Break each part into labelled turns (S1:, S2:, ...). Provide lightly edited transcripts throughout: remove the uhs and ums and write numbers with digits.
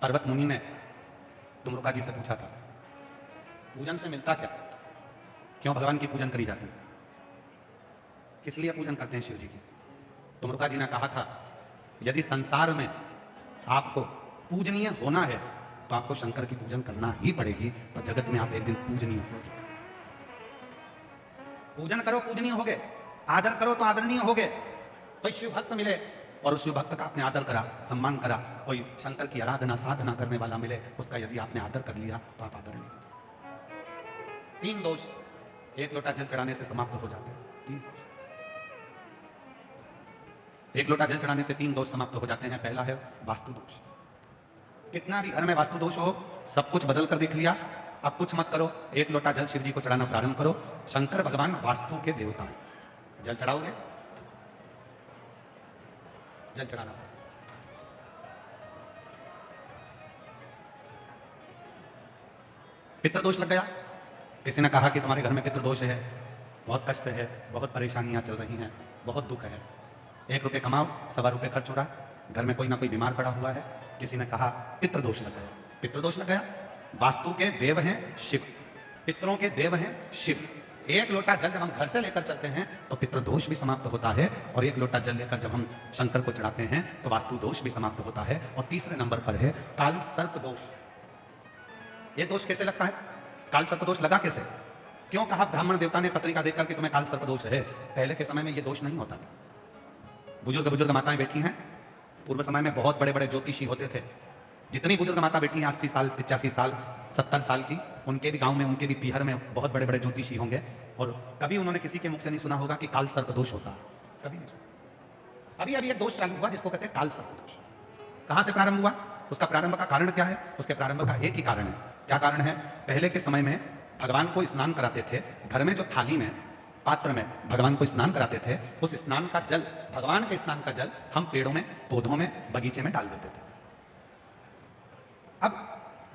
S1: पर्वत मुनि ने तुमरुका जी से पूछा था, पूजन से मिलता क्या? क्यों भगवान की पूजन करी जाती है? किस लिए पूजन करते हैं शिव जी की? तुमरुका जी ने कहा था, यदि संसार में आपको पूजनीय होना है तो आपको शंकर की पूजन करना ही पड़ेगी, तो जगत में आप एक दिन पूजनीय होगे। पूजन करो पूजनीय होगे, आदर करो तो आदरणीय होगे। कोई शिव भक्त मिले और उस शिव भक्त का आपने आदर करा, सम्मान करा, कोई शंकर की आराधना साधना करने वाला मिले, उसका यदि आपने आदर कर लिया तो आप आदरणीय हो। 3 दोष एक लोटा जल चढ़ाने से समाप्त हो जाते हैं। 3 दोष, एक लोटा जल चढ़ाने से 3 दोष समाप्त हो जाते हैं। पहला है वास्तु दोष। कितना भी घर में वास्तु दोष हो, सब कुछ बदल कर देख लिया, अब कुछ मत करो, एक लोटा जल शिव जी को चढ़ाना प्रारंभ करो। शंकर भगवान वास्तु के देवता हैं। जल चढ़ाओगे, जल चढ़ाना। पितृदोष लग गया। किसी ने कहा कि तुम्हारे घर में पितृदोष है, बहुत कष्ट है, बहुत परेशानियां चल रही हैं, बहुत दुख है, 1 रुपये कमाओ, 1.25 रुपये खर्च हो रहा, घर में कोई ना कोई बीमार पड़ा हुआ है। किसी ने कहा पितृदोष लग गया। पितृदोष लग गया। वास्तु के देव हैं शिव, पितरों के देव हैं शिव। 1 लोटा जल जब हम घर से लेकर चलते हैं तो पितृदोष भी समाप्त होता है, और 1 लोटा जल लेकर जब हम शंकर को चढ़ाते हैं तो वास्तु दोष भी समाप्त होता है। और तीसरे नंबर पर है काल सर्प दोष। ये दोष कैसे लगता है? काल सर्प दोष लगा कैसे? क्यों कहा ब्राह्मण देवता ने पत्रिका देकर कि तुम्हें काल सर्प दोष है? पहले के समय में ये दोष नहीं होता था। बुजुर्ग माताएं बैठी हैं, पूर्व समय में बहुत बड़े बड़े ज्योतिषी होते थे। जितनी बुजुर्ग माता बैठी हैं 80 साल 85 साल 70 साल की, उनके भी गांव में, उनके भी पीहर में बहुत बड़े बड़े ज्योतिषी होंगे, और कभी उन्होंने किसी के मुख से नहीं सुना होगा कि काल सर्प दोष होता, कभी नहीं सुना। अभी अभी एक दोष चालू हुआ जिसको कहते हैं काल सर्प दोष। कहां से प्रारंभ हुआ? उसका प्रारंभ का कारण क्या है? उसके प्रारंभ का एक ही कारण है। क्या कारण है? पहले के समय में भगवान को स्नान कराते थे, घर में जो थाली में, पात्र में भगवान को स्नान कराते थे, उस स्नान का जल, भगवान के स्नान का जल हम पेड़ों में, पौधों में, बगीचे में डाल देते थे। अब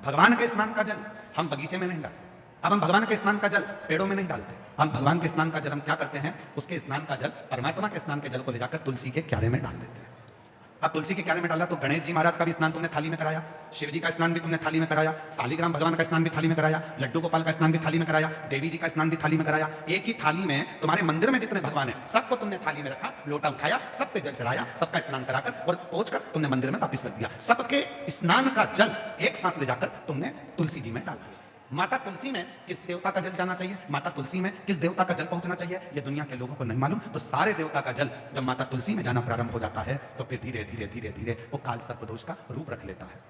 S1: भगवान के स्नान का जल हम बगीचे में नहीं डालते, अब हम भगवान के स्नान का जल पेड़ों में नहीं डालते, हम भगवान के स्नान का जल हम क्या करते हैं, उसके स्नान का जल, परमात्मा के स्नान के जल को ले जाकर तुलसी के क्यारे में डाल देते हैं। अब तुलसी के क्यारे में डाला तो गणेश जी महाराज का भी स्नान तुमने थाली में कराया, शिव जी का स्नान भी तुमने थाली में कराया, शालिग्राम भगवान का स्नान भी थाली में कराया, लड्डू गोपाल का स्नान भी थाली में कराया, देवी जी का स्नान भी थाली में कराया। एक ही थाली में तुम्हारे मंदिर में जितने भगवान है सबको तुमने थाली में रखा, लोटा उठाया, सब पे जल चढ़ाया, सबका स्नान कराकर और पहुंच कर तुमने मंदिर में वापिस रख दिया। सबके स्नान का जल एक साथ ले जाकर तुमने तुलसी जी में डाल दिया। माता तुलसी में किस देवता का जल जाना चाहिए, माता तुलसी में किस देवता का जल पहुंचना चाहिए, ये दुनिया के लोगों को नहीं मालूम। तो सारे देवता का जल जब माता तुलसी में जाना प्रारंभ हो जाता है तो फिर धीरे धीरे धीरे धीरे वो काल सर्प दोष का रूप रख लेता है।